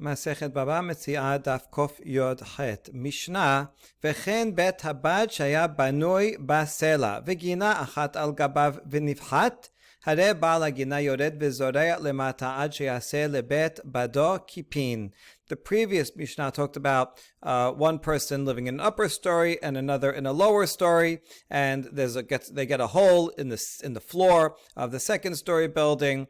מסכת בבא מציעה דף ק"ח משנה וכן בית הבד שהיה בנוי בסלע וגינה אחת על גביו ונפחת הרי בעל הגינה יורד וזורע למטה עד שיעשה לבית בדו כיפין. The previous Mishnah talked about one person living in an upper story and another in a lower story, and they get a hole in the floor of the second story building.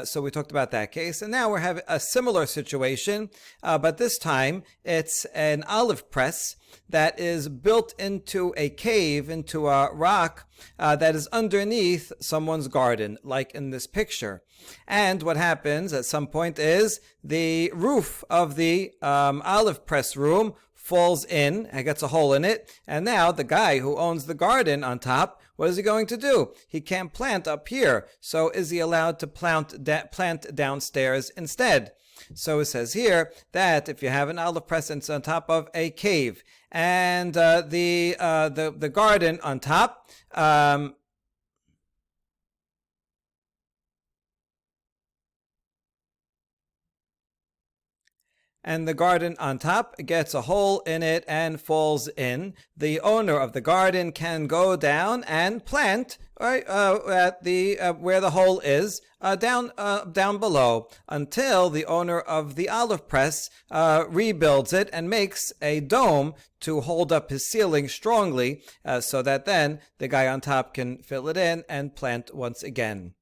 So we talked about that case, and now we're having a similar situation, but this time it's an olive press that is built into a cave, into a rock that is underneath someone's garden, like in this picture. And what happens at some point is the roof of the olive press room falls in and gets a hole in it. And now the guy who owns the garden on top, what is he going to do? He can't plant up here. So is he allowed to plant downstairs instead? So it says here that if you have an olive press and it's on top of a cave and the garden on top, and the garden on top gets a hole in it and falls in, the owner of the garden can go down and plant at the where the hole is down below until the owner of the olive press rebuilds it and makes a dome to hold up his ceiling strongly so that then the guy on top can fill it in and plant once again.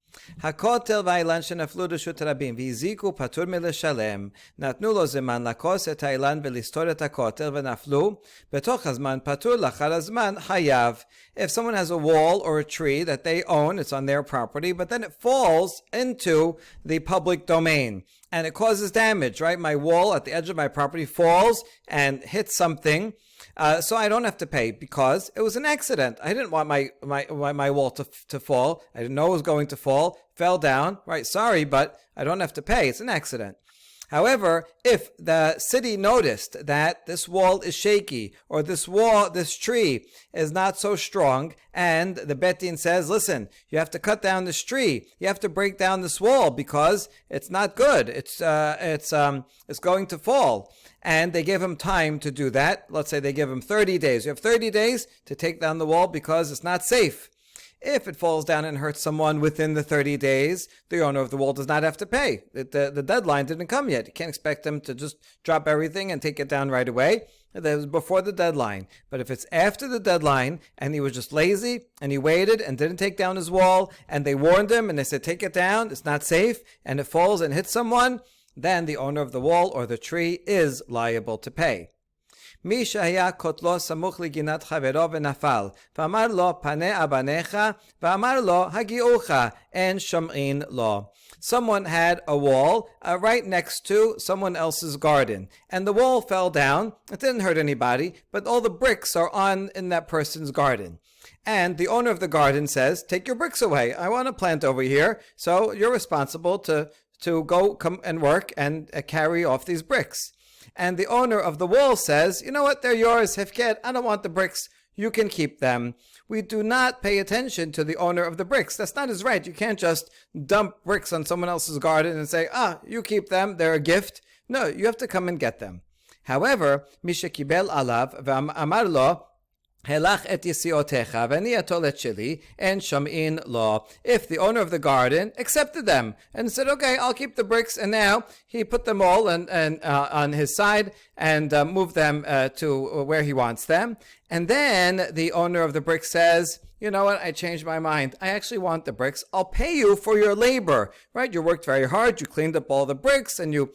הכותל והאילן שנפלו רשות רבים והזיקו פטור מלשלם, נתנו לו זמן לקוס את האילן ולסתור את הכותל ונפלו, בתוך הזמן פטור, לאחר הזמן חייב. If someone has a wall or a tree that they own, it's on their property, but then it falls into the public domain and it causes damage, right? My wall at the edge of my property falls and hits something. So I don't have to pay because it was an accident. I didn't want my wall to fall. I didn't know it was going to fall. Fell down. Right, sorry, but I don't have to pay. It's an accident. However, if the city noticed that this wall is shaky or this tree is not so strong, and the Bet Din says, listen, you have to cut down this tree, you have to break down this wall because it's not good. It's going to fall. And they give him time to do that. Let's say they give him 30 days. You have 30 days to take down the wall because it's not safe. If it falls down and hurts someone within the 30 days, the owner of the wall does not have to pay. The deadline didn't come yet. You can't expect them to just drop everything and take it down right away. That was before the deadline. But if it's after the deadline and he was just lazy and he waited and didn't take down his wall and they warned him and they said, take it down, it's not safe, and it falls and hits someone, then the owner of the wall or the tree is liable to pay. מי שהיה קוטלו סמוך לגינת חברו ונפל, ואמר לו פנה אבניך, ואמר לו הגיעוך, אין שומעין לו. Someone had a wall right next to someone else's garden, and the wall fell down. It didn't hurt anybody, but all the bricks are in that person's garden. And the owner of the garden says, take your bricks away. I want to plant over here, so you're responsible to go come and work and carry off these bricks. And the owner of the wall says, you know what, they're yours, Hefket, I don't want the bricks, you can keep them. We do not pay attention to the owner of the bricks. That's not his right. You can't just dump bricks on someone else's garden and say, you keep them, they're a gift. No, you have to come and get them. However, Misha Kibel Alav Amar lo, Helach et yisiotecha v'ani atolet sheli and sham'in lo. If the owner of the garden accepted them and said, okay, I'll keep the bricks, and now he put them all on his side and moved them to where he wants them, and then the owner of the bricks says, you know what, I changed my mind. I actually want the bricks. I'll pay you for your labor, right? You worked very hard. You cleaned up all the bricks and you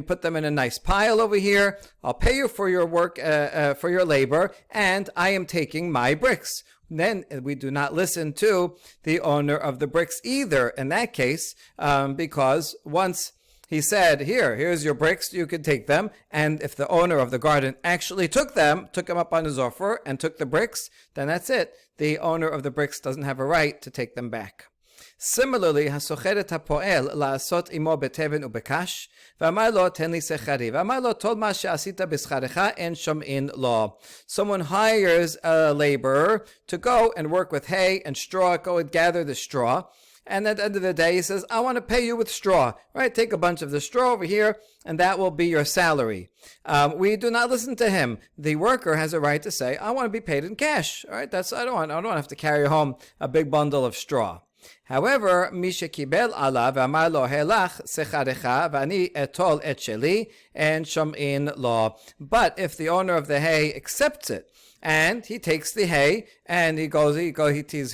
put them in a nice pile over here. I'll pay you for your work, for your labor, and I am taking my bricks. Then we do not listen to the owner of the bricks either in that case, because once he said, here's your bricks, you can take them. And if the owner of the garden actually took them up on his offer and took the bricks, then that's it. The owner of the bricks doesn't have a right to take them back. Similarly, הסוחר את הפועל לעשות עמו בתבן ובקש, ואמר לו תן לי שכרי, ואמר לו כל מה שעשית בשכרך אין שומעין לו. Someone hires a laborer to go and work with hay and straw, go and gather the straw, and at the end of the day he says, I want to pay you with straw, right? Take a bunch of the straw over here, and that will be your salary. We do not listen to him. The worker has a right to say, I want to be paid in cash. All right, I don't have to carry home a big bundle of straw. However, Misha kibel alav amar lo helach secharecha v'ani etol et sheli and shom'in lo. But if the owner of the hay accepts it and he takes the hay and he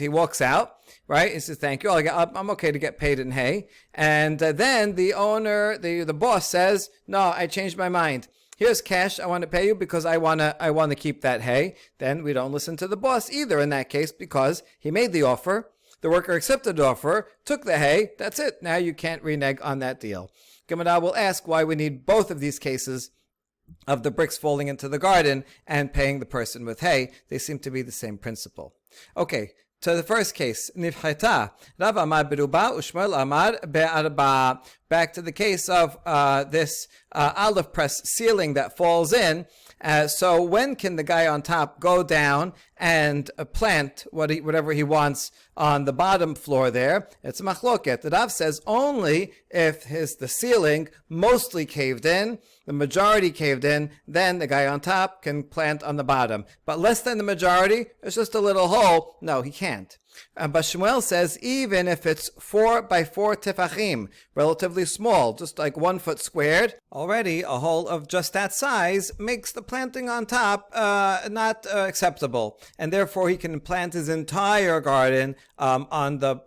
walks out, right? He says, "Thank you. I'm okay to get paid in hay." And then the owner, the boss says, "No, I changed my mind. Here's cash. I want to pay you because I want to keep that hay." Then we don't listen to the boss either in that case because he made the offer. The worker accepted the offer, took the hay, that's it. Now you can't renege on that deal. Gemara will ask why we need both of these cases of the bricks falling into the garden and paying the person with hay. They seem to be the same principle. Okay, to the first case, Nifcheta. Rav amar beruba ushmuel amar be'arba. Back to the case of this olive press ceiling that falls in. So when can the guy on top go down and plant whatever he wants on the bottom floor there? It's a machloket. The Rav says only if the ceiling mostly caved in, the majority caved in, then the guy on top can plant on the bottom. But less than the majority, it's just a little hole. No, he can't. But Shmuel says even if it's 4 by 4 tefachim, relatively small, just like 1 foot squared, already a hole of just that size makes the planting on top not acceptable, and therefore he can plant his entire garden on the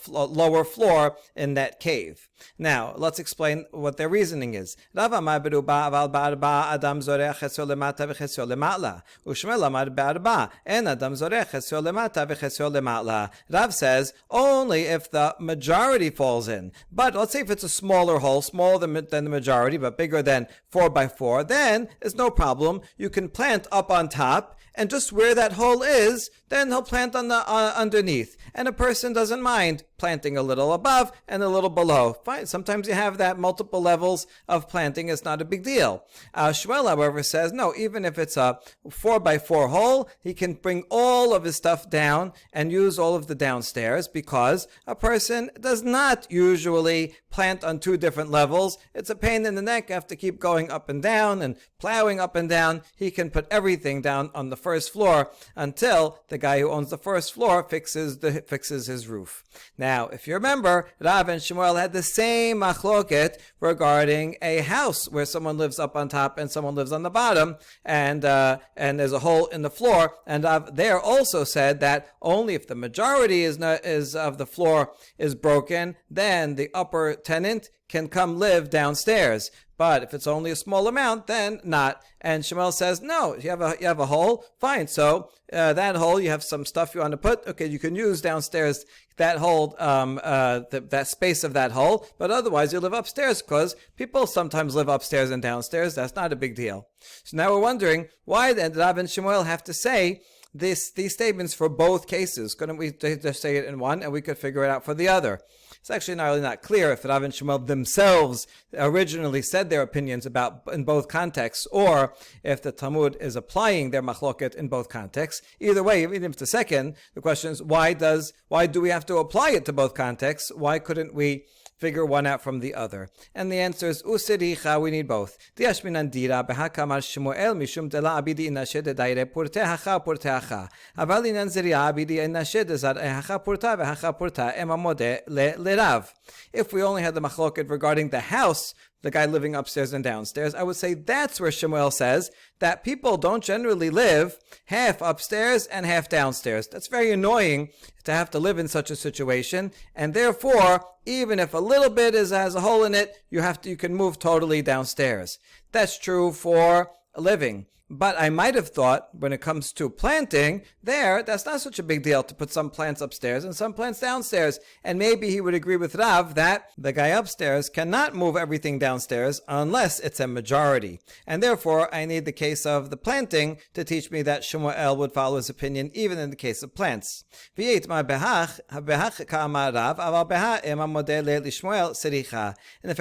lower floor in that cave. Now let's explain what their reasoning is. Rav amar beruba aval be'arba adam zorech chesio lemata v'chesio lema'la. Ushmuel amar be'arba en adam zorech chesio lemata v'chesio lema'la. Rav says only if the majority falls in. But let's say if it's a smaller hole, smaller than the majority, but bigger than 4 by 4, then it's no problem. You can plant up on top, and just where that hole is, then he'll plant on the underneath. And a person doesn't mind planting a little above and a little below. Fine, sometimes you have that multiple levels of planting. It's not a big deal. Shmuel, however, says, no, even if it's a 4 by 4 hole, he can bring all of his stuff down and use all of the downstairs because a person does not usually plant on 2 different levels. It's a pain in the neck. You have to keep going up and down and plowing up and down. He can put everything down on the first floor until the guy who owns the first floor fixes his roof. Now, if you remember, Rav and Shmuel had the same machloket regarding a house where someone lives up on top and someone lives on the bottom, and there's a hole in the floor. And Rav there also said that only if the majority of the floor is broken, then the upper tenant can come live downstairs. But if it's only a small amount, then not. And Shmuel says, no, you have a hole, fine. So that hole, you have some stuff you want to put. Okay, you can use downstairs that hole, that space of that hole. But otherwise, you live upstairs because people sometimes live upstairs and downstairs. That's not a big deal. So now we're wondering why then Rav and Shmuel have to say these statements for both cases. Couldn't we just say it in one and we could figure it out for the other? It's actually not clear if Rav and Shmuel themselves originally said their opinions about in both contexts, or if the Talmud is applying their machloket in both contexts. Either way, even if it's the second, the question is why do we have to apply it to both contexts? Why couldn't we figure one out from the other? And the answer is usiricha, we need both. Diashminan dira behakamar Shmuel mishum dela abidi inashed daire purtehacha purtehacha. Avalinan ziria abidi inashed zarhacha purta vehacha purta emamode lerav. If we only had the machloket regarding the house, the guy living upstairs and downstairs, I would say that's where Shmuel says that people don't generally live half upstairs and half downstairs. That's very annoying to have to live in such a situation, and therefore, even if a little bit has a hole in it, you can move totally downstairs. That's true for living. But I might have thought, when it comes to planting, that's not such a big deal to put some plants upstairs and some plants downstairs. And maybe he would agree with Rav that the guy upstairs cannot move everything downstairs unless it's a majority. And therefore, I need the case of the planting to teach me that Shmuel would follow his opinion even in the case of plants. And if I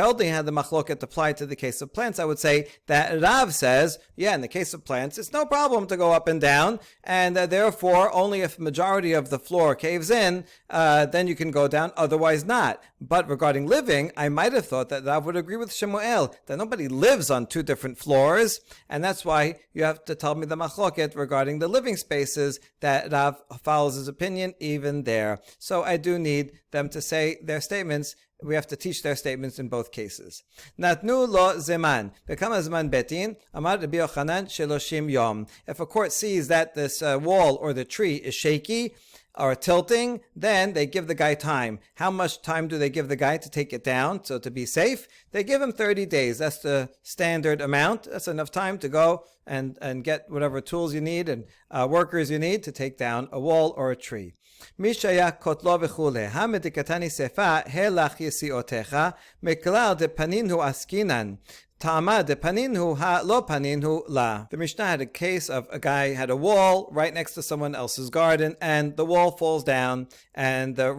only had the machloket applied to the case of plants, I would say that Rav says, in the case of of plants, it's no problem to go up and down, and therefore only if majority of the floor caves in, then you can go down, otherwise not. But regarding living, I might have thought that Rav would agree with Shemuel, that nobody lives on two different floors, and that's why you have to tell me the machloket regarding the living spaces, that Rav follows his opinion even there. So I do need them to say their statements. We have to teach their statements in both cases. Natnu lo zeman. Bekama zman betin. Amar Rabbi Yochanan sheloshim yom. If a court sees that this wall or the tree is shaky or tilting, then they give the guy time. How much time do they give the guy to take it down? So to be safe, they give him 30 days. That's the standard amount. That's enough time to go and get whatever tools you need and workers you need to take down a wall or a tree. Mishaya kotlo v'chule hamedikatani sefa helach yesiotecha meklal de paninhu askinan. Tama de paninhu ha lo paninhu la. The Mishnah had a case of a guy had a wall right next to someone else's garden, and the wall falls down, and the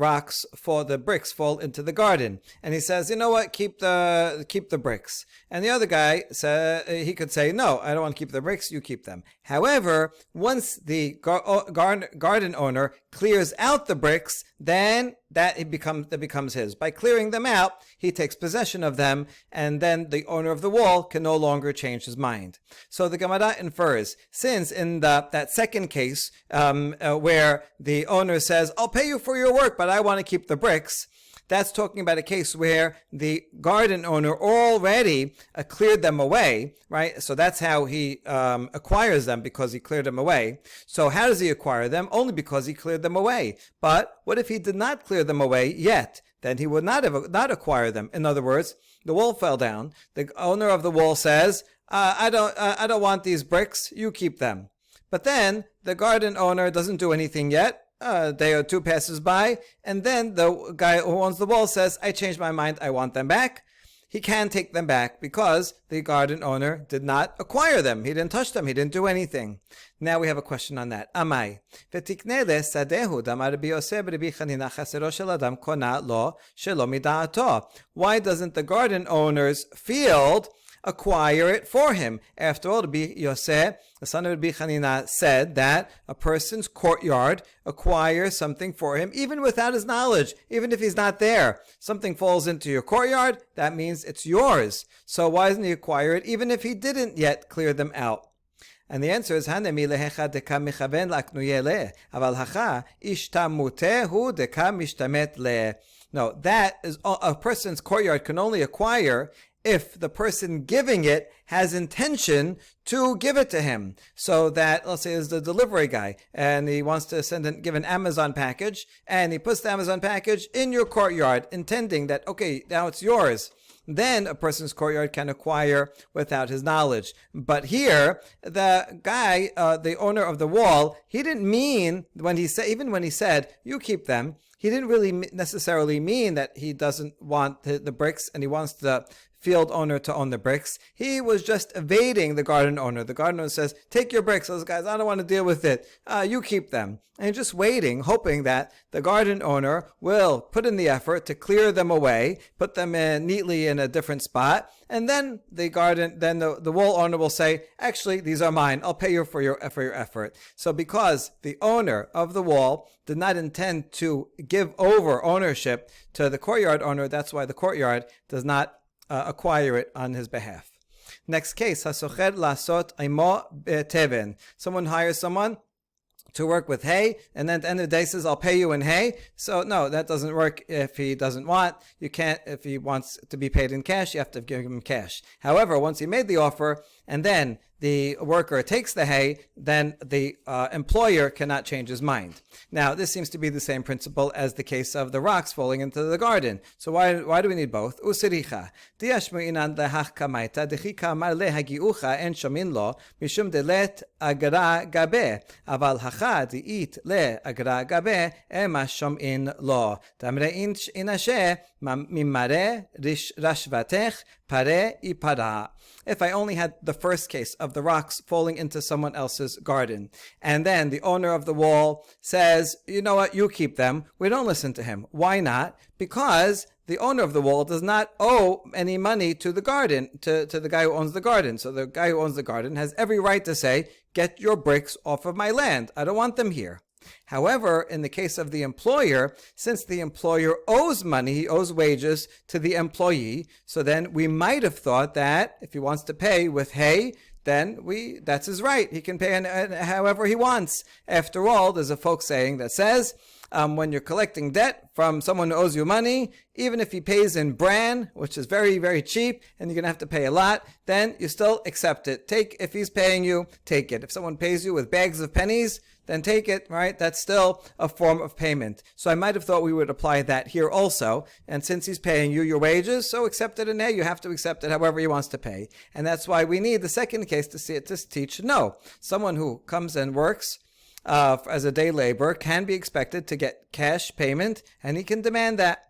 bricks fall into the garden. And he says, you know what, keep the bricks. And the other guy he could say, no, I don't want to keep the bricks, you keep them. However, once the garden owner clears out the bricks, then that becomes his. By clearing them out, he takes possession of them, and then the owner of the wall can no longer change his mind. So the Gemara infers, since in that second case, where the owner says, I'll pay you for your work, but I want to keep the bricks, that's talking about a case where the garden owner already cleared them away, right? So that's how he acquires them, because he cleared them away. So how does he acquire them? Only because he cleared them away. But what if he did not clear them away yet? Then he would not acquire them. In other words, the wall fell down. The owner of the wall says, I don't want these bricks. You keep them. But then the garden owner doesn't do anything yet. A day or two passes by, and then the guy who owns the wall says, I changed my mind, I want them back. He can take them back because the garden owner did not acquire them. He didn't touch them. He didn't do anything. Now we have a question on that. Amai. V'tiknele sadehu damar Rabbi Yosef Rabbi Chanina chasero shel adam kona lo shelo mida'ato. Why doesn't the garden owner's field acquire it for him? After all, Rabbi Yosef, the son of Rabbi Chanina, said that a person's courtyard acquires something for him even without his knowledge, even if he's not there. Something falls into your courtyard, that means it's yours. So why doesn't he acquire it even if he didn't yet clear them out? And the answer is, Hanemi lehecha deka michaven laknuye le, aval hacha ishtamutehu deka mishtamet le. No, that is a person's courtyard can only acquire if the person giving it has intention to give it to him. So that, let's say, is the delivery guy, and he wants to give an Amazon package, and he puts the Amazon package in your courtyard, intending that, okay, now it's yours. Then a person's courtyard can acquire without his knowledge. But here, the guy, the owner of the wall, he didn't mean, even when he said, you keep them, he didn't really necessarily mean that he doesn't want the bricks and he wants the field owner to own the bricks. He was just evading the garden owner. The garden owner says, take your bricks. Those guys, I don't want to deal with it. You keep them. And just waiting, hoping that the garden owner will put in the effort to clear them away, put them neatly in a different spot, and then the wall owner will say, actually, these are mine. I'll pay you for your effort. So because the owner of the wall did not intend to give over ownership to the courtyard owner, that's why the courtyard does not acquire it on his behalf. Next case, hasocher lasot imo teven. Someone hires someone to work with hay, and then at the end of the day says, I'll pay you in hay. So no, that doesn't work if he doesn't want. You can't, if he wants to be paid in cash, you have to give him cash. However, once he made the offer, and then the worker takes the hay, then the employer cannot change his mind. Now, this seems to be the same principle as the case of the rocks falling into the garden. So why do we need both? Usiricha. Diashmuinan lehach kamaita, dechika amar lehagiucha en shomin lo, mishum delet agra gabe, aval hacha diit le agra gabe, ema shomin lo. Tamre inashe, mimare rashvatech, pare ipara. If I only had the first case of the rocks falling into someone else's garden, and then the owner of the wall says, you know what, you keep them, we don't listen to him. Why not? Because the owner of the wall does not owe any money to the garden, to the guy who owns the garden. So the guy who owns the garden has every right to say, get your bricks off of my land. I don't want them here. However, in the case of the employer, since the employer owes money, he owes wages to the employee, so then we might have thought that if he wants to pay with hay, then that's his right. He can pay however he wants. After all, there's a folk saying that says, when you're collecting debt from someone who owes you money, even if he pays in bran, which is very, very cheap, and you're going to have to pay a lot, then you still accept it. If he's paying you, take it. If someone pays you with bags of pennies, then take it, right? That's still a form of payment. So I might have thought we would apply that here also. And since he's paying you your wages, so accept it in A. You have to accept it however he wants to pay. And that's why we need the second case to see it to teach no. Someone who comes and works as a day laborer can be expected to get cash payment, and he can demand that.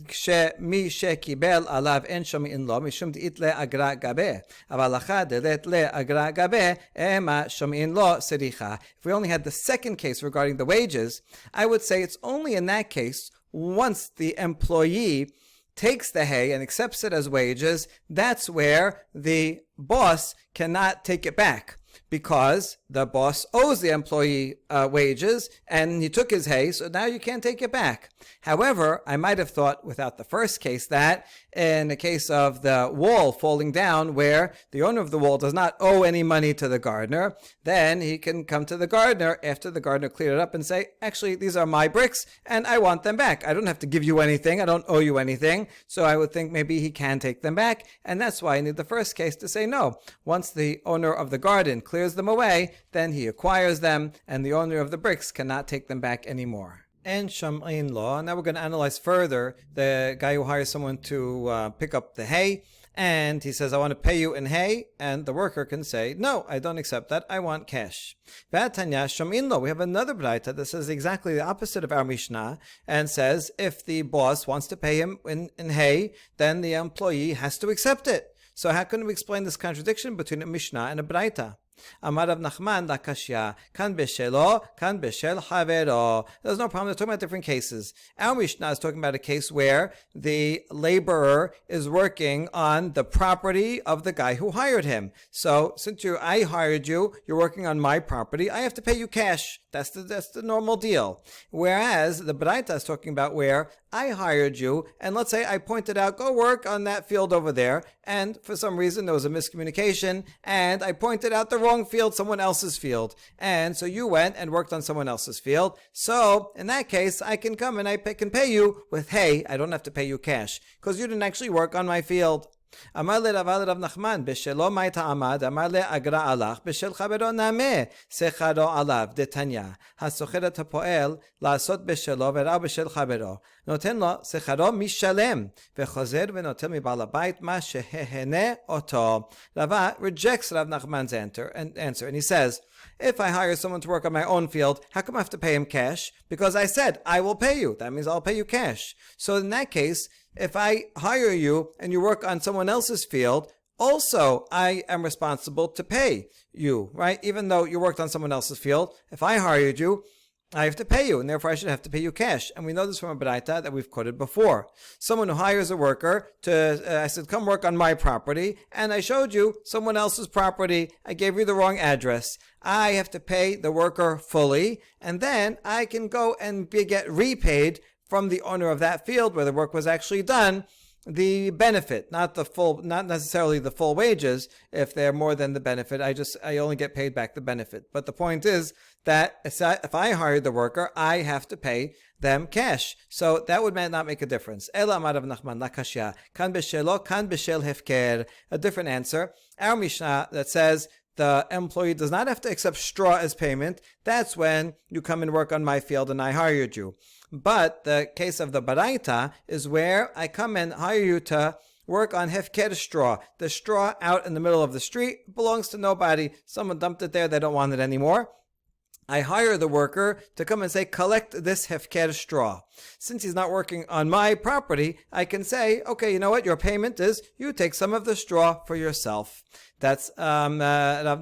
שמי שקיבל עליו אין שומעים לו משום דאית לאגרה גבה אבל לך דלת לאגרה גבה אמה שומעים לו סריחה. If we only had the second case regarding the wages, I would say it's only in that case once the employee takes the hay and accepts it as wages, that's where the boss cannot take it back, because the boss owes the employee wages and he took his hay, so now you can't take it back. However, I might have thought without the first case that in the case of the wall falling down where the owner of the wall does not owe any money to the gardener, then he can come to the gardener after the gardener cleared it up and say, actually, these are my bricks and I want them back. I don't have to give you anything. I don't owe you anything. So I would think maybe he can take them back. And that's why I need the first case to say no. Once the owner of the garden clears them away, then he acquires them and the owner of the bricks cannot take them back anymore. And Sham'ain law. Now we're going to analyze further the guy who hires someone to pick up the hay, and he says, I want to pay you in hay, and the worker can say, no, I don't accept that, I want cash. V'atanya Sham'ain law. We have another braita that says exactly the opposite of our Mishnah, and says if the boss wants to pay him in hay, then the employee has to accept it. So how can we explain this contradiction between a Mishnah and a braita? Amar Rav Nachman lakashya kan beshelo kan beshel havero. There's no problem. They're talking about different cases. Our Mishnah is talking about a case where the laborer is working on the property of the guy who hired him. So since I hired you, you're working on my property, I have to pay you cash. That's the normal deal. Whereas the Braita is talking about where I hired you, and let's say I pointed out, go work on that field over there, and for some reason there was a miscommunication, and I pointed out the wrong field, someone else's field, and so you went and worked on someone else's field. So in that case, I can come and I can pay you with hay. I don't have to pay you cash, because you didn't actually work on my field. אמר לרב נחמן, בשלו מה התעמד, אמר לאגרה הלך, בשל חברו נמה, שכרו עליו, דתניא, הסוחר את הפועל, לעשות בשלו וראה בשל חברו, נותן לו שכרו משלם, וחוזר ונותן מבעל הבית מה שההנה אותו. Rava rejects Rav Nachman's answer, and he says, if I hire someone to work on my own field, how come I have to pay him cash? Because I said, I will pay you. That means I'll pay you cash. So in that case, if I hire you and you work on someone else's field, also I am responsible to pay you, right? Even though you worked on someone else's field, if I hired you, I have to pay you, and therefore I should have to pay you cash. And we know this from a braita that we've quoted before. Someone who hires a worker I said, come work on my property, and I showed you someone else's property. I gave you the wrong address. I have to pay the worker fully, and then I can go and get repaid from the owner of that field where the work was actually done, the benefit, not necessarily the full wages. If they're more than the benefit, I only get paid back the benefit. But the point is that if I hired the worker, I have to pay them cash. So that would not make a difference. Ela amar Rav Nachman lakashya kan beshelo kan beshel hefker. A different answer. Our Mishnah that says the employee does not have to accept straw as payment. That's when you come and work on my field and I hired you. But the case of the Baraita is where I come and hire you to work on hefker straw. The straw out in the middle of the street belongs to nobody. Someone dumped it there. They don't want it anymore. I hire the worker to come and say, collect this hefker straw. Since he's not working on my property, I can say, okay, you know what? Your payment is you take some of the straw for yourself. That's Rav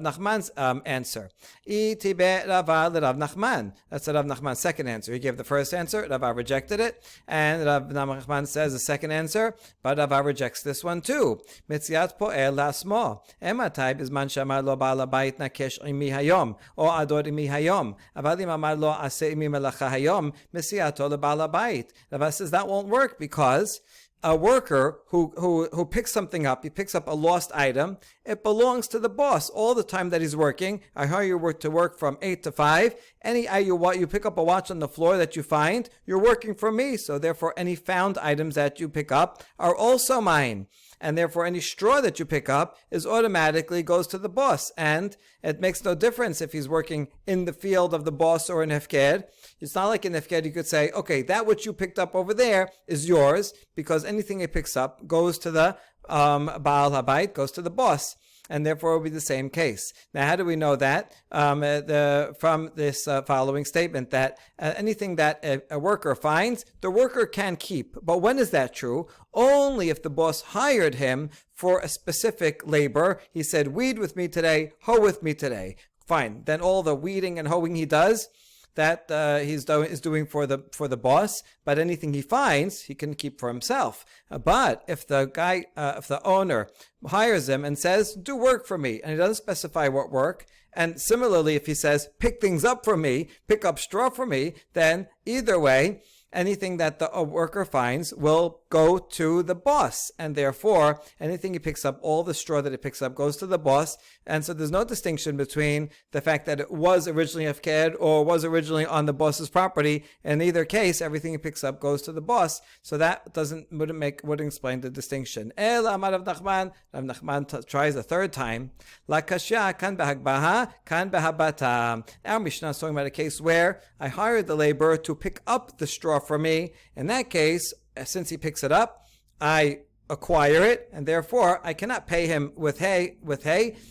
Nachman's answer. Itibe Rava Rav Nachman. That's Rav Nachman's second answer. He gave the first answer. Rava rejected it. And Rav Nachman says the second answer, but Rava rejects this one too. Mitziat po'el lasmo. Ematai bizman shamar lo ba'al habayit nakesh imi hayom, o ador imi hayom. Aval im amar lo aseh imi melacha hayom, mitziato leba'al habayit. Rava says that won't work because a worker who picks something up, he picks up a lost item, it belongs to the boss all the time that he's working. I hire you to work from 8 to 5. You pick up a watch on the floor that you find, you're working for me. So therefore, any found items that you pick up are also mine. And therefore, any straw that you pick up is automatically goes to the boss. And it makes no difference if he's working in the field of the boss or in Hefked. It's not like in Hefked you could say, okay, that which you picked up over there is yours, because anything he picks up goes to the Baal Habayit, goes to the boss. And therefore it will be the same case. Now, how do we know that? From this following statement, that anything that a worker finds, the worker can keep. But when is that true? Only if the boss hired him for a specific labor. He said, weed with me today, hoe with me today. Fine. Then all the weeding and hoeing he does, that is doing for the boss, but anything he finds, he can keep for himself. But if the owner hires him and says, do work for me, and he doesn't specify what work, and similarly, if he says, pick things up for me, pick up straw for me, then either way, anything that the worker finds will go to the boss, and therefore anything he picks up, all the straw that he picks up goes to the boss. And so there's no distinction between the fact that it was originally Hefked or was originally on the boss's property. In either case, everything he picks up goes to the boss. So that wouldn't explain the distinction. El Amar Rav Nachman. Rav Nachman tries a third time. La kashya kan behagbaha kan behabata. Our Mishnah is talking about a case where I hired the laborer to pick up the straw for me. In that case, since he picks it up, I acquire it, and therefore I cannot pay him with hay.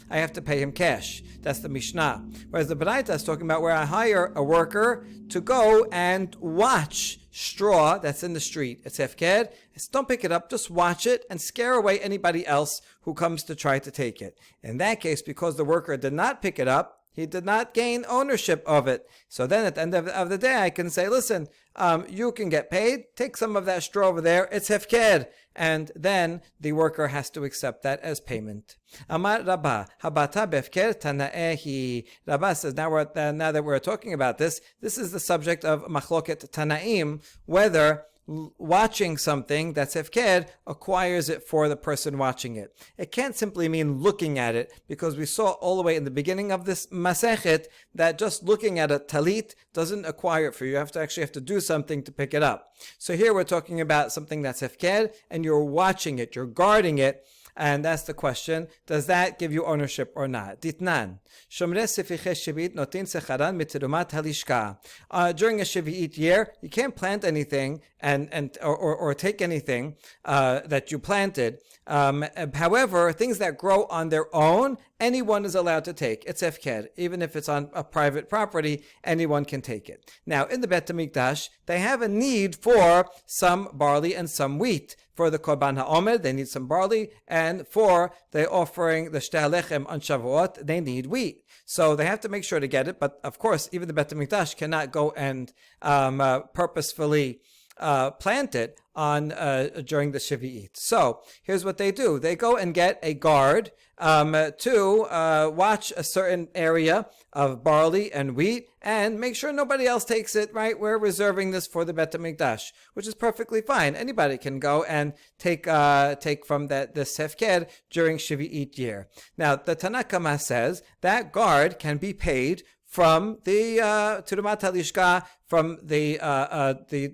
I have to pay him cash. That's the Mishnah. Whereas the Baraita is talking about where I hire a worker to go and watch straw that's in the street. It's Hefked. Don't pick it up, just watch it and scare away anybody else who comes to try to take it. In that case, because the worker did not pick it up, he did not gain ownership of it. So then at the end of the day, I can say, listen, you can get paid. Take some of that straw over there. It's Hefked. And then the worker has to accept that as payment. Amar Rabba, habata befker tana'ehi. Rabba says, now that we're talking about this is the subject of machloket tanaim, whether watching something that's hefked acquires it for the person watching it. It can't simply mean looking at it, because we saw all the way in the beginning of this masechet that just looking at a talit doesn't acquire it for you. You have to do something to pick it up. So here we're talking about something that's hefked, and you're watching it, you're guarding it. And that's the question. Does that give you ownership or not? Ditnan. Shomre sefiche shivit notin secharan mitirumat halishka. During a Shavuot year, you can't plant anything or take anything that you planted. However, things that grow on their own, anyone is allowed to take. It's Hefked. Even if it's on a private property, anyone can take it. Now, in the Bet HaMikdash, they have a need for some barley and some wheat. For the Korban HaOmer, they need some barley, and for the offering, the Shtei HaLechem on Shavuot, they need wheat. So they have to make sure to get it, but of course, even the Bet HaMikdash cannot go and purposefully plant it on during the Shavuot. So here's what they do. They go and get a guard to watch a certain area of barley and wheat and make sure nobody else takes it, right? We're reserving this for the Bet HaMikdash, which is perfectly fine. Anybody can go and take from this Hefked during Shavuot year. Now, the Tanakama says that guard can be paid from the Tirumat HaLishka, from the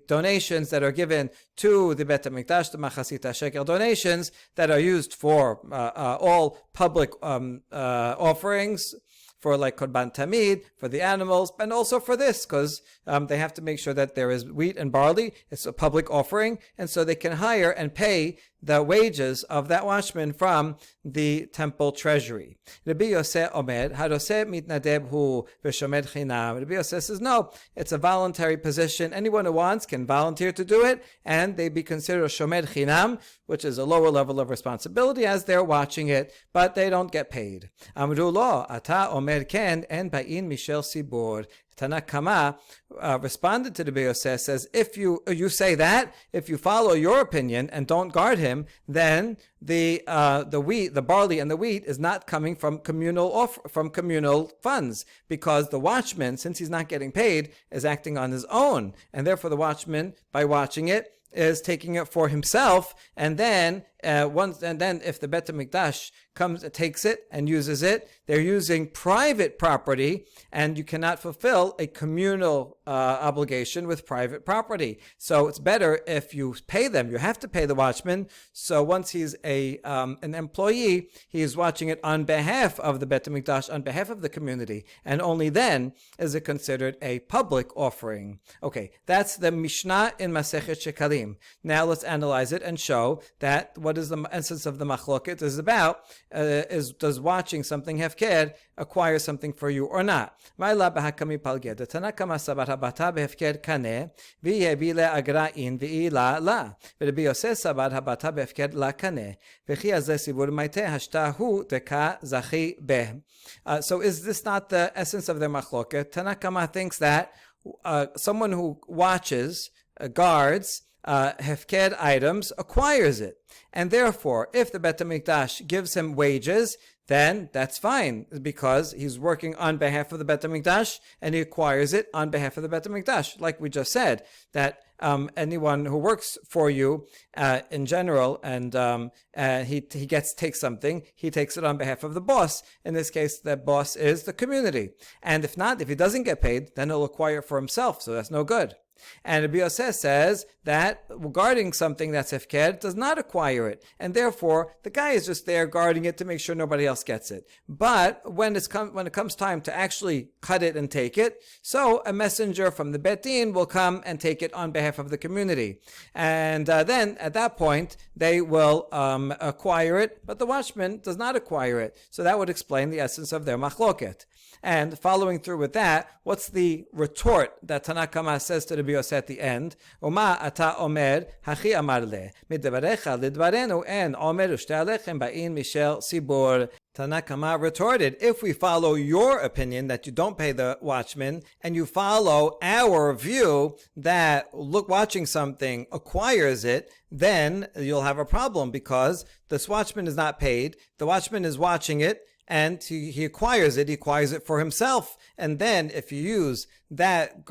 donations that are given to the Bet HaMikdash, the Machasit HaSheker donations that are used for all public offerings, for like Korban Tamid, for the animals, and also for this, because they have to make sure that there is wheat and barley. It's a public offering, and so they can hire and pay the wages of that watchman from the temple treasury. Rabbi Yosef Omer, Haroseh mitnadeb hu v'shomed chinam. Rabbi Yosef says, no, it's a voluntary position. Anyone who wants can volunteer to do it, and they be considered a shomed chinam, which is a lower level of responsibility as they're watching it, but they don't get paid. Amru lo, ata omer ken en ba'in mishel sibur. Tanakama responded to the Yosef, says, if you say that, if you follow your opinion and don't guard him, then the wheat, the barley and the wheat is not coming from communal funds, because the watchman, since he's not getting paid, is acting on his own, and therefore the watchman, by watching it, is taking it for himself, and then if the Bet HaMikdash takes it and uses it, they're using private property, and you cannot fulfill a communal obligation with private property. So it's better if you pay them. You have to pay the watchman. So once he's an employee, he is watching it on behalf of the Bet HaMikdash, on behalf of the community, and only then is it considered a public offering. Okay, that's the Mishnah in Masechet Shekalim. Now let's analyze it and show that what is the essence of the machloket is about, does watching something hefker acquire something for you or not? So is this not the essence of their machloket? Tanakama thinks that someone who watches, guards, hefked items, acquires it. And therefore, if the Bet HaMikdash gives him wages, then that's fine, because he's working on behalf of the Bet HaMikdash, and he acquires it on behalf of the Bet HaMikdash. Like we just said, that anyone who works for you in general, and he takes something, he takes it on behalf of the boss. In this case, the boss is the community. And if not, if he doesn't get paid, then he'll acquire it for himself, so that's no good. And Rabbi Yosef says that guarding something that's hefker does not acquire it, and therefore the guy is just there guarding it to make sure nobody else gets it. But when it comes time to actually cut it and take it, so a messenger from the Bet Din will come and take it on behalf of the community, and then at that point they will acquire it, but the watchman does not acquire it. So that would explain the essence of their machloket. And following through with that, what's the retort that Tanakama says to Rabbi Yosef at the end? Uma ata omer hachi amar le midvarecha lidvarenu en omer ushte alechem ba'in mishel sibur. Tanakama retorted, if we follow your opinion that you don't pay the watchman, and you follow our view that watching something acquires it, then you'll have a problem, because this watchman is not paid. The watchman is watching it, and he acquires it. He acquires it for himself. And then if you use that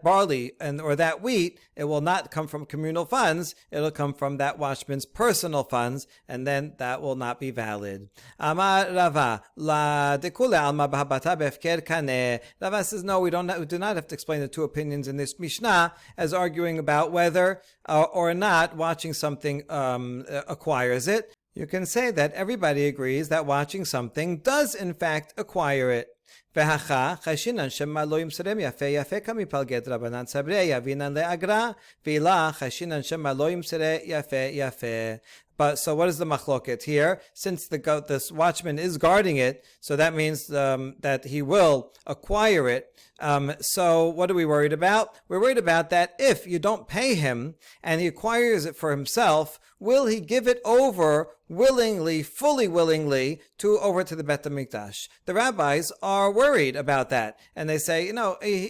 barley or that wheat, it will not come from communal funds. It'll come from that watchman's personal funds, and then that will not be valid. Amar Rava, la dekule alma b'habata b'efker kaneh. Rava says, no, we do not have to explain the two opinions in this Mishnah as arguing about whether or not watching something acquires it. You can say that everybody agrees that watching something does in fact acquire it. But so what is the machloket here? Since this watchman is guarding it, so that means that he will acquire it. So what are we worried about? We're worried about that if you don't pay him and he acquires it for himself, will he give it over fully willingly, over to the Bet HaMikdash? The rabbis are worried about that, and they say,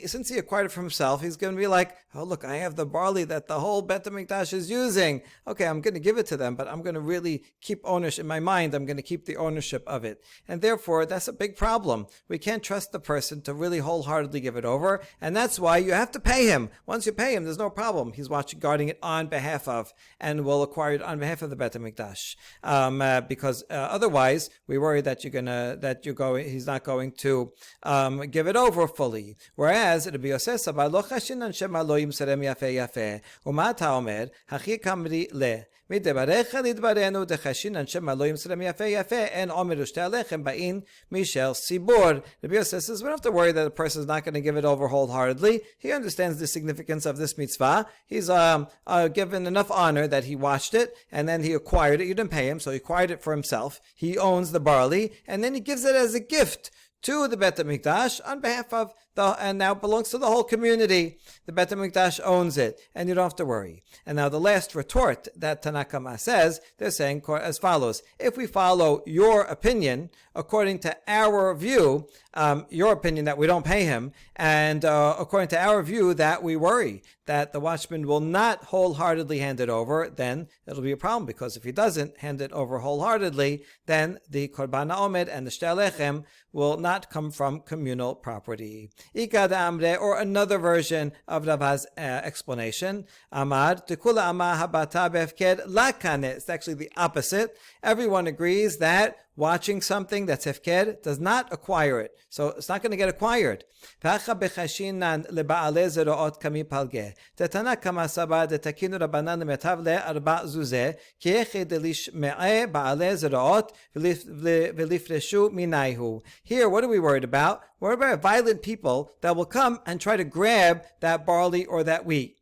since he acquired it for himself, he's going to be like, oh look, I have the barley that the whole Bet HaMikdash is using. Okay, I'm going to give it to them, but I'm going to really keep ownership in my mind. I'm going to keep the ownership of it, and therefore that's a big problem. We can't trust the person to really wholeheartedly give it over, and that's why you have to pay him. Once you pay him, there's no problem. He's guarding it on behalf of, and will acquire it on behalf of the Bet HaMikdash. Because otherwise we worry that he's not going to give it over fully. Whereas Rabbi Yosef said, lo chashinan shema lo yimserem yafe yafe, umat haomer hachi kamri le מדבריך לדברנו דחשינן שמא לא ימסרם יפה יפה אין עומר ושתי הלחם באין משל ציבור. Rabbi Yosef says we don't have to worry that a person is not going to give it over wholeheartedly. He understands the significance of this mitzvah. He's given enough honor that he washed it and then he acquired it. You didn't pay him, so he acquired it for himself. He owns the barley and then he gives it as a gift to the Bet HaMikdash on behalf of and now belongs to the whole community. The Bet HaMikdash owns it, and you don't have to worry. And now the last retort that Tanna Kama says, they're saying as follows: if we follow your opinion, according to our view, your opinion that we don't pay him, and according to our view that we worry that the watchman will not wholeheartedly hand it over, then it'll be a problem, because if he doesn't hand it over wholeheartedly, then the Korban HaOmed and the Shtei HaLechem will not come from communal property. Ikad Amre, or another version of Rava's explanation, Amar, Tekula Amar Habata Befked Lakane. It's actually the opposite. Everyone agrees that watching something that's hefker does not acquire it. So it's not going to get acquired. Here, what are we worried about? We're worried about violent people that will come and try to grab that barley or that wheat.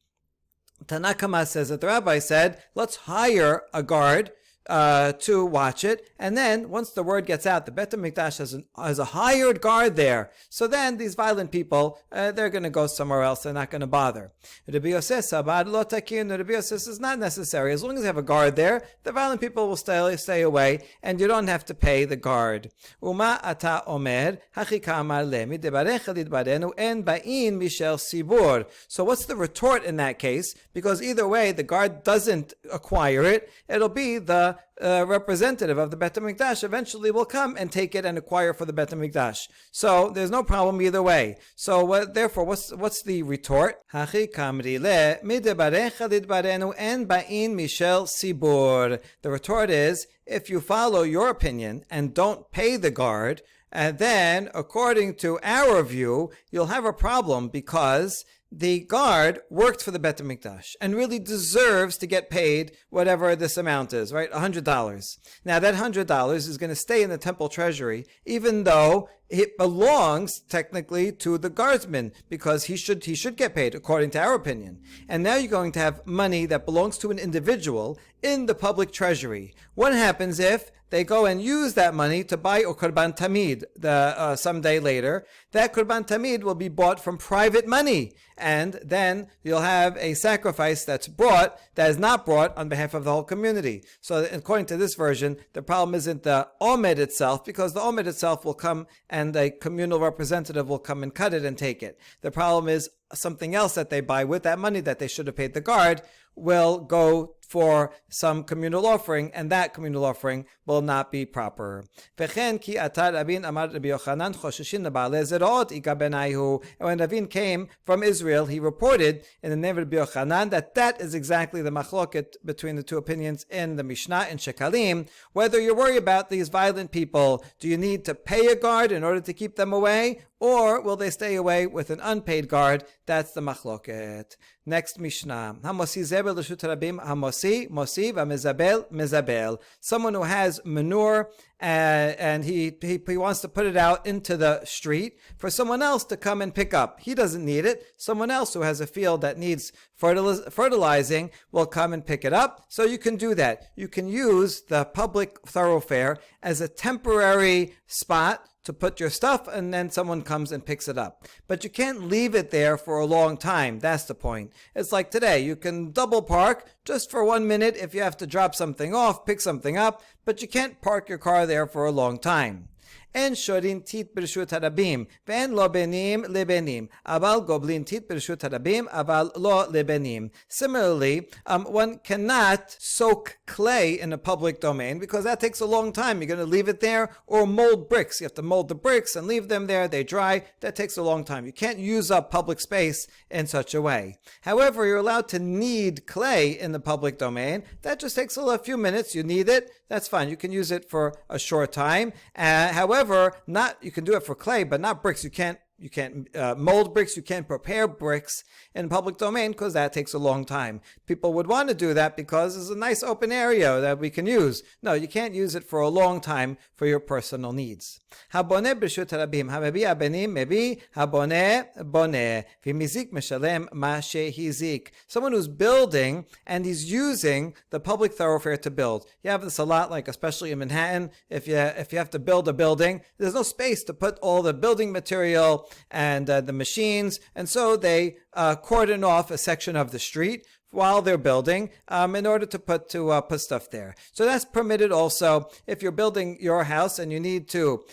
Tanna Kama says that the rabbi said, let's hire a guard to watch it, and then once the word gets out, the Bet HaMikdash has a hired guard there. So then these violent people, they're going to go somewhere else. They're not going to bother. Rabbi Yosef says it's not necessary. As long as you have a guard there, the violent people will stay away, and you don't have to pay the guard. Uma ata omer hachika amar le midebarecha lidbarenu en ba'in mishel sibur. So what's the retort in that case? Because either way, the guard doesn't acquire it. It'll be the representative of the Bet HaMikdash eventually will come and take it and acquire for the Bet HaMikdash. So there's no problem either way. So therefore, what's the retort? The retort is, if you follow your opinion and don't pay the guard, and then according to our view, you'll have a problem, because the guard worked for the Bet HaMikdash and really deserves to get paid whatever this amount is, right? $100. Now that $100 is going to stay in the temple treasury, even though it belongs technically to the guardsman, because he should get paid according to our opinion. And now you're going to have money that belongs to an individual in the public treasury. What happens if they go and use that money to buy a Korban Tamid someday later? That Korban Tamid will be bought from private money. And then you'll have a sacrifice that's brought, that is not brought on behalf of the whole community. So according to this version, the problem isn't the Omed itself, because the Omed itself will come and a communal representative will come and cut it and take it. The problem is something else that they buy with that money that they should have paid the guard will go for some communal offering, and that communal offering will not be proper. And when Ravin came from Israel, he reported in the name of Rabbi Yochanan that is exactly the machloket between the two opinions in the Mishnah in Shekalim, whether you're worried about these violent people. Do you need to pay a guard in order to keep them away, or will they stay away with an unpaid guard? That's the machloket. Next Mishnah. Someone who has manure and he wants to put it out into the street for someone else to come and pick up. He doesn't need it. Someone else who has a field that needs fertilizing will come and pick it up. So you can do that. You can use the public thoroughfare as a temporary spot to put your stuff, and then someone comes and picks it up. But you can't leave it there for a long time. That's the point. It's like today. You can double park just for 1 minute if you have to drop something off, pick something up, but you can't park your car there for a long time. En shorin tit b'reshut harabim, ve'en lo benim lebenim, aval goblin tit b'reshut harabim, aval lo lebenim. Similarly, one cannot soak clay in a public domain, because that takes a long time. You're going to leave it there, or mold bricks. You have to mold the bricks and leave them there. They dry. That takes a long time. You can't use up public space in such a way. However, you're allowed to knead clay in the public domain. That just takes a few minutes. You knead it. That's fine. You can use it for a short time. However, you can do it for clay, but not bricks. You can't mold bricks, you can't prepare bricks in public domain because that takes a long time. People would want to do that because it's a nice open area that we can use. No, you can't use it for a long time for your personal needs. Haboneh b'reshut harabim, hamebi habenim mebi, haboneh boneh, v'mizik meshalem ma shehizik. Someone who's building and he's using the public thoroughfare to build. You have this a lot, like especially in Manhattan. If you have to build a building, there's no space to put all the building material and the machines, and so they cordon off a section of the street while they're building in order to put stuff there. So that's permitted also if you're building your house and you need to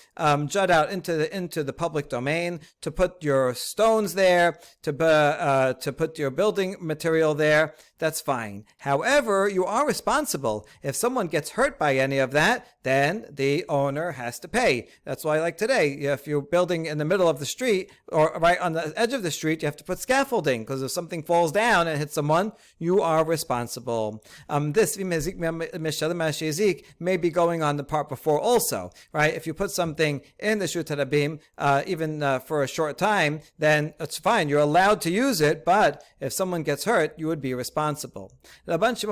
jut out into the public domain to put your stones there, to put your building material there. That's fine. However, you are responsible. If someone gets hurt by any of that, then the owner has to pay. That's why, like today, if you're building in the middle of the street or right on the edge of the street, you have to put scaffolding because if something falls down and hits someone, you are responsible. This may be going on the part before also, right? If you put something in the Shut Harabim, even for a short time, then it's fine. You're allowed to use it, but if someone gets hurt, you would be responsible. Rashbag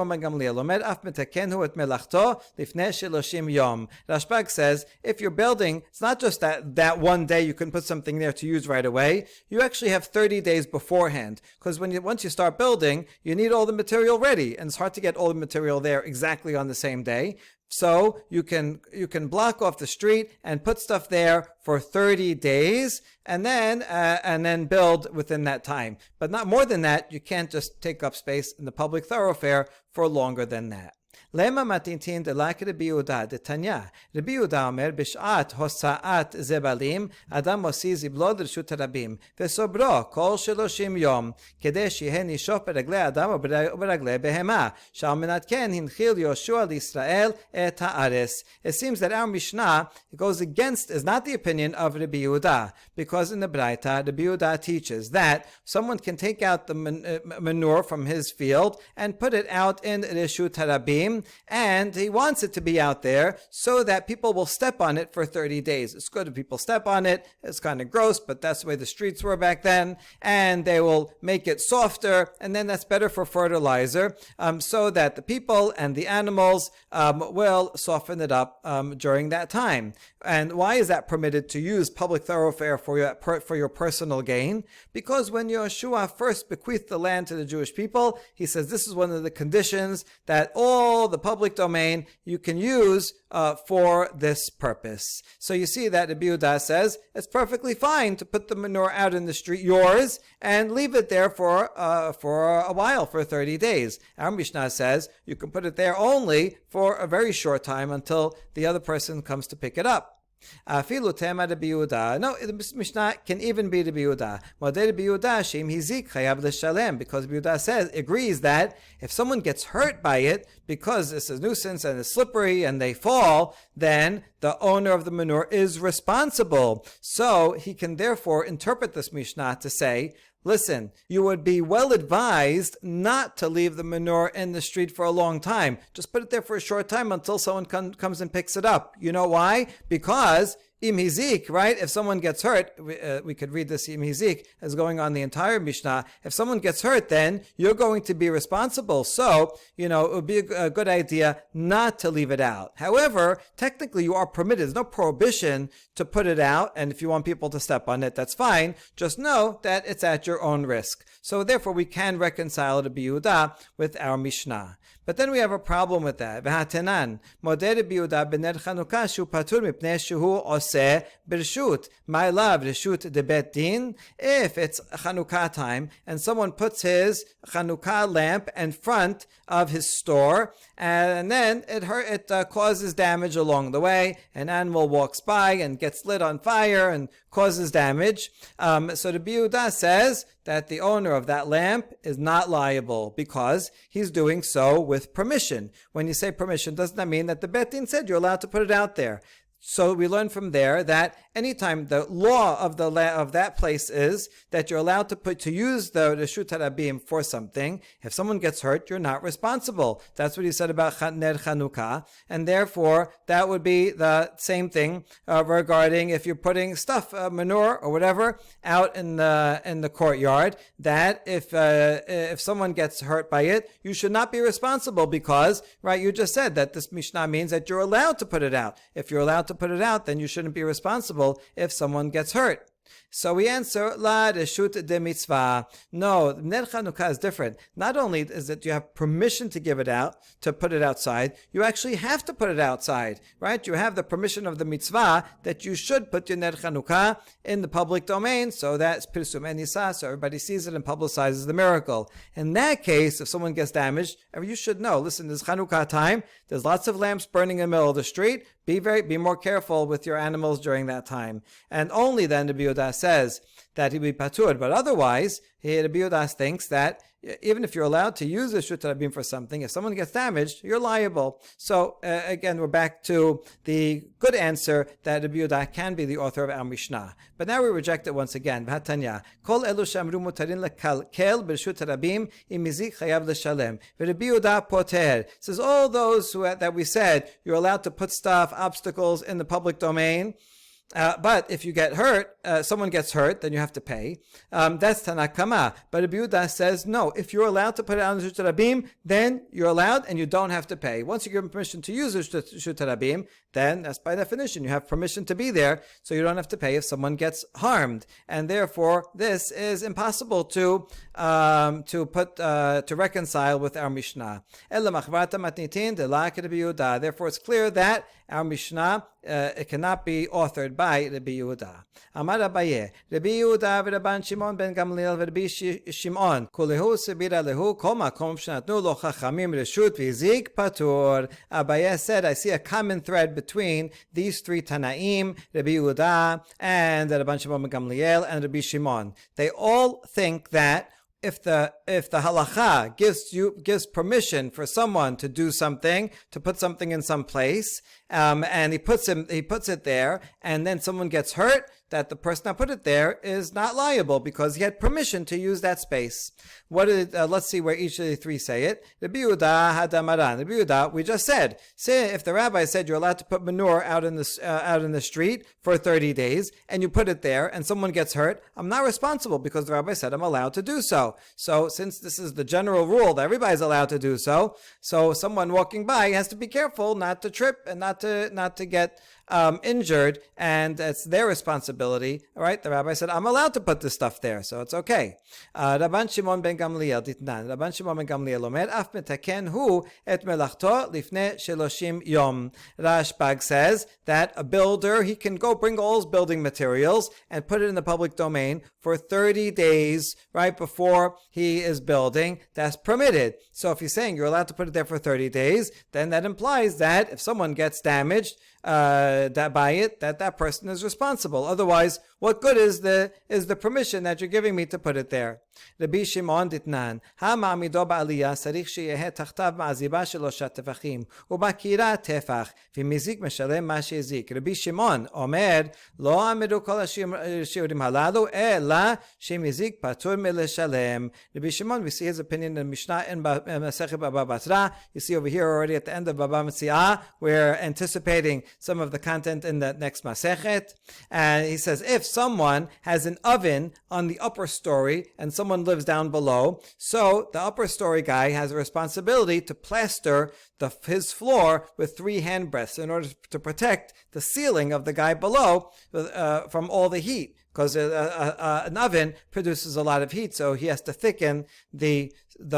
says, if you're building, it's not just that one day you can put something there to use right away. You actually have 30 days beforehand, because once you start building, you need all the material ready, and it's hard to get all the material there exactly on the same day. So you can block off the street and put stuff there for 30 days and then build within that time. But not more than that. You can't just take up space in the public thoroughfare for longer than that. למה מתינתין דלק רבי יהודה דתניא? רבי יהודה אומר בשעת הוצאת זבלים אדם מוציא זבלו לרשות הרבים וסוברו כל 30 יום כדי שיהיה נישוף ברגלי אדם וברגלי בהמה שעל מנת כן הנחיל יהושע לישראל את הארץ. It seems that our Mishnah goes against, is not the opinion of Rabbi Yehuda, because in the Braita, Rabbi Yehuda teaches that someone can take out the manure from his field and put it out in Reshut Harabim, and he wants it to be out there so that people will step on it for 30 days. It's good if people step on it. It's kind of gross, but that's the way the streets were back then, and they will make it softer, and then that's better for fertilizer, so that the people and the animals will soften it up during that time. And why is that permitted, to use public thoroughfare for your personal gain? Because when Yeshua first bequeathed the land to the Jewish people, he says this is one of the conditions, that all the public domain you can use for this purpose. So you see that Rabbi Yehuda says it's perfectly fine to put the manure out in the street, yours, and leave it there for a while, for 30 days. Our Mishnah says you can put it there only for a very short time until the other person comes to pick it up. Afilu tema Rabbi Yehuda. No, the Mishnah can even be Rabbi Yehuda. Modeh Rabbi Yehuda sheim hizik chayav l'shalem, because Rabbi Yehuda agrees that if someone gets hurt by it because it's a nuisance and it's slippery and they fall, then the owner of the manure is responsible. So he can therefore interpret this Mishnah to say, listen, you would be well advised not to leave the manure in the street for a long time. Just put it there for a short time until someone comes and picks it up. You know why? Because im hizik, right? If someone gets hurt, we could read this im hizik as going on the entire Mishnah. If someone gets hurt, then you're going to be responsible. So, it would be a good idea not to leave it out. However, technically you are permitted. There's no prohibition to put it out. And if you want people to step on it, that's fine. Just know that it's at your own risk. So therefore we can reconcile Rabbi Yehuda with our Mishnah. But then we have a problem with that. V'hatenan, modeh Rabbi Yehuda b'ner Chanukah shu patur mipnei shehu oseh b'reshut. My love, reshut de bet din. If it's Chanukah time and someone puts his Chanukah lamp in front of his store, and then it causes damage along the way. An animal walks by and gets lit on fire and causes damage. So the Rabbi Yehuda says that the owner of that lamp is not liable because he's doing so with permission. When you say permission, doesn't that mean that the Bet Din said you're allowed to put it out there? So we learn from there that anytime the law of that place is that you're allowed to use the Reshut Harabim for something. If someone gets hurt, you're not responsible. That's what he said about Ner Chanukah, and therefore that would be the same thing regarding if you're putting stuff, manure or whatever, out in the courtyard. That if someone gets hurt by it, you should not be responsible because, right? You just said that this Mishnah means that you're allowed to put it out. If you're allowed to put it out, then you shouldn't be responsible if someone gets hurt. So we answer, La reshut de mitzvah. No, Ner Chanukah is different. Not only is it you have permission to give it out, to put it outside, you actually have to put it outside, right? You have the permission of the mitzvah that you should put your Ner Chanukah in the public domain, so that's Pirsum Enisa, so everybody sees it and publicizes the miracle. In that case, if someone gets damaged, you should know, listen, this Chanukah time, there's lots of lamps burning in the middle of the street, be more careful with your animals during that time. And only then the Biyudah says that he be patur, but otherwise, the Biyudah thinks that even if you're allowed to use the Reshut Harabim for something, if someone gets damaged, you're liable. So again, we're back to the good answer that the Biyudah can be the author of our Mishnah. But now we reject it once again. V'hatanya, kol elu shamru mutarin lekalkel b'Reshut Harabim im mizik chayav l'shalem. V'the Biyudah poter says all those that we said you're allowed to put stuff, obstacles in the public domain. But if you get hurt, someone gets hurt, then you have to pay. That's Tanakama. But Rabbi Yehuda says, no, if you're allowed to put it on the Reshut Harabim, then you're allowed and you don't have to pay. Once you give permission to use the Reshut Harabim, then that's by definition, you have permission to be there, so you don't have to pay if someone gets harmed. And therefore, this is impossible to reconcile with our Mishnah. Therefore, it's clear that our Mishnah it cannot be authored by Rabbi Yehuda. Amar Abaye, Rabbi Yehuda v'Rabban Shimon ben Gamliel v'Rabbi Shimon, kulehu sebira lehu kol makom shenatnu lo chachamim reshut v'zik patur. Abaye said, I see a common thread between these three Tanaim, Rabbi Yehuda and Rabban Shimon ben Gamliel and Rabbi Shimon. They all think that if the halacha gives permission for someone to do something, to put something in some place, and he puts it there, and then someone gets hurt, that the person that put it there is not liable because he had permission to use that space. Let's see where each of the three say it. Rabbi Yehuda hadamaran. Rabbi Yehuda, we just said, say if the rabbi said you're allowed to put manure out in the street for 30 days, and you put it there, and someone gets hurt, I'm not responsible because the rabbi said I'm allowed to do so. So since this is the general rule that everybody's allowed to do so someone walking by has to be careful not to trip and not to get injured, and it's their responsibility. All right, the rabbi said, I'm allowed to put this stuff there, so it's okay. Rabban Shimon ben Gamliel ditnan. Rabban Shimon ben Gamliel omer, af metaken hu et melachto lifne sheloshim yom. Rashbag says that a builder, he can go bring all his building materials and put it in the public domain for 30 days, right before he is building. That's permitted. So if he's saying you're allowed to put it there for 30 days, then that implies that if someone gets damaged, that person is responsible. Otherwise, what good is the permission that you're giving me to put it there? Rabbi Shimon ditnan, ha ma'amido ba'aliyah sarich sheyehe tachtav ma'aziba sheloshat tefachim ubakira tefach v'mizik meshalem ma shezik. Rabbi Shimon omer lo amidu kol shiurim halalu ela shemizik patur meleshalem. Rabbi Shimon, we see his opinion in Mishnah in Masechet Baba Batra. You see over here already at the end of Baba Mesia, we're anticipating some of the content in the next Masechet. And he says, if someone has an oven on the upper story and someone lives down below, so the upper story guy has a responsibility to plaster his floor with 3 handbreadths in order to protect the ceiling of the guy below from all the heat. Because an oven produces a lot of heat, so he has to thicken the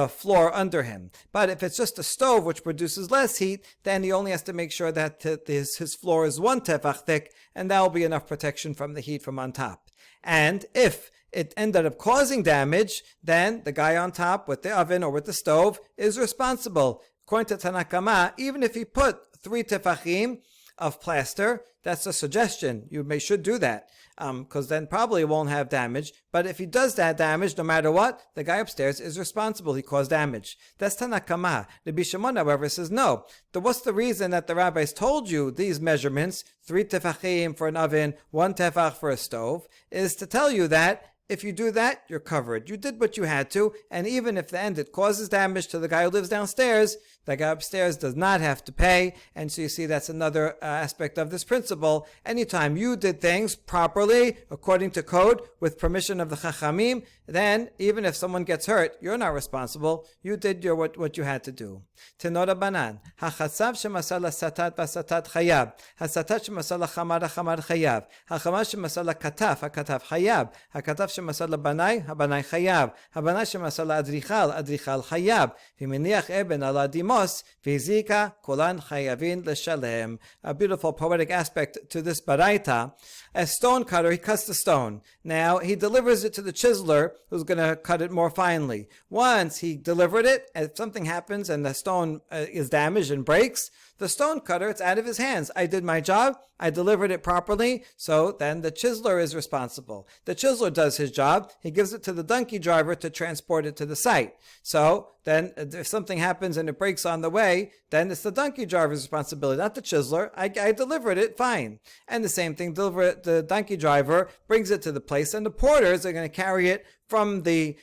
floor under him. But if it's just a stove which produces less heat, then he only has to make sure that his floor is 1 tefach thick, and that will be enough protection from the heat from on top. And if it ended up causing damage, then the guy on top with the oven or with the stove is responsible. According to Tanakama, even if he put 3 tefachim of plaster. That's a suggestion. You should do that, because then probably it won't have damage. But if he does that damage, no matter what, the guy upstairs is responsible. He caused damage. That's Tanakama. Rabbi Shimon, however, says no. What's the reason that the rabbis told you these measurements, 3 tefachim for an oven, 1 tefach for a stove, is to tell you that if you do that, you're covered. You did what you had to, and even if the end it causes damage to the guy who lives downstairs, the guy upstairs does not have to pay. And so you see that's another aspect of this principle. Anytime you did things properly, according to code, with permission of the Chachamim, then even if someone gets hurt, you're not responsible. You did what you had to do. Tenora banan. Hachatzav shemasala satat basatat chayav. Hasatat shemasala chamar chamar chayav. Hachamar shemasala kataf hakataf chayav. Hakataf shemasala banai habanai chayav. Habanai shemasala adrichal chayav. V'meniach eben ala dimos v'zika kolan chayavin l'shalem. A beautiful poetic aspect to this baraita. A stone cutter, he cuts the stone. Now he delivers it to the chiseler, who's going to cut it more finely. Once he delivered it, if something happens and the stone is damaged and breaks, the stone cutter, it's out of his hands. I did my job. I delivered it properly. So then the chiseler is responsible. The chiseler does his job. He gives it to the donkey driver to transport it to the site. So then if something happens and it breaks on the way, then it's the donkey driver's responsibility, not the chiseler. I delivered it, fine. And the same thing, the donkey driver brings it to the place, and the porters are going to carry it from the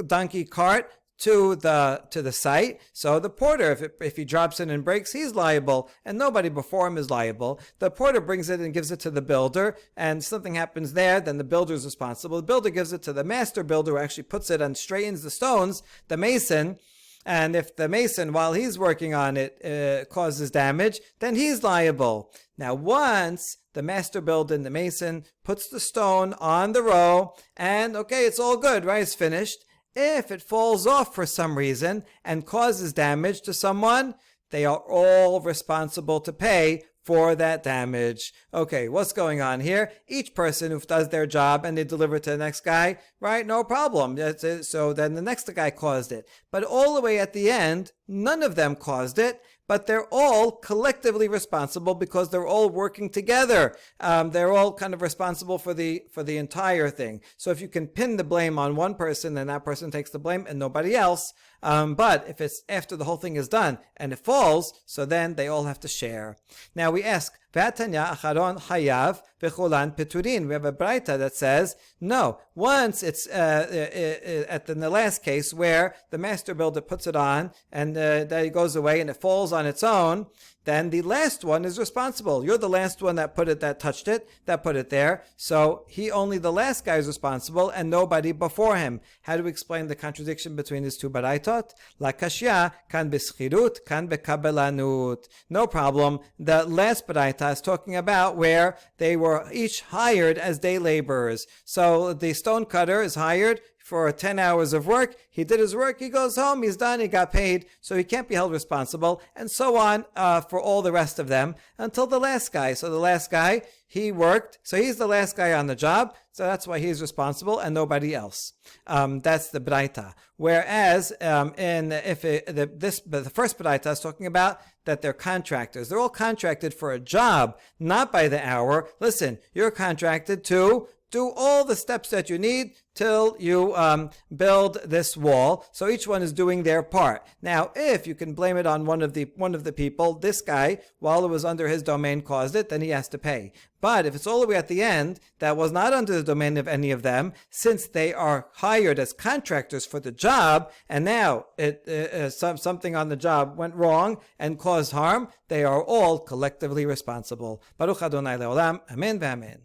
donkey cart to the site. So the porter, if he drops it and breaks, he's liable, and nobody before him is liable. The porter brings it and gives it to the builder, and something happens there, then the builder is responsible. The builder gives it to the master builder, who actually puts it and straightens the stones, the mason. And if the mason, while he's working on it, causes damage, then he's liable. Now, once the master builder and the mason puts the stone on the row, and okay, it's all good, right? It's finished. If it falls off for some reason and causes damage to someone, they are all responsible to pay for that damage. Okay, what's going on here? Each person who does their job and they deliver it to the next guy, right? No problem. That's it. So then the next guy caused it. But all the way at the end, none of them caused it, but they're all collectively responsible because they're all working together. They're all kind of responsible for the entire thing. So if you can pin the blame on one person, then that person takes the blame and nobody else. But if it's after the whole thing is done and it falls, so then they all have to share. Now we ask, V'atanya acharon hayav v'chulan peturin. We have a braita that says, no, once it's in the last case where the master builder puts it on and then it goes away and it falls on its own, then the last one is responsible. You're the last one that touched it, that put it there. So only the last guy is responsible and nobody before him. How do we explain the contradiction between these two baraitot? La kashya kan b'schirut, kan b'kabelanut. No problem. The last baraita is talking about where they were each hired as day laborers. So the stone cutter is hired for 10 hours of work. He did his work, he goes home, he's done, he got paid, so he can't be held responsible, and so on for all the rest of them until the last guy. So the last guy, he worked, so he's the last guy on the job, so that's why he's responsible and nobody else. That's the braita. Whereas the first braita is talking about that they're contractors. They're all contracted for a job, not by the hour. Listen, you're contracted to do all the steps that you need till you build this wall. So each one is doing their part. Now, if you can blame it on one of the people, this guy, while it was under his domain, caused it, then he has to pay. But if it's all the way at the end, that was not under the domain of any of them, since they are hired as contractors for the job, and now something on the job went wrong and caused harm, they are all collectively responsible. Baruch Adonai Leolam. Amen v'amen.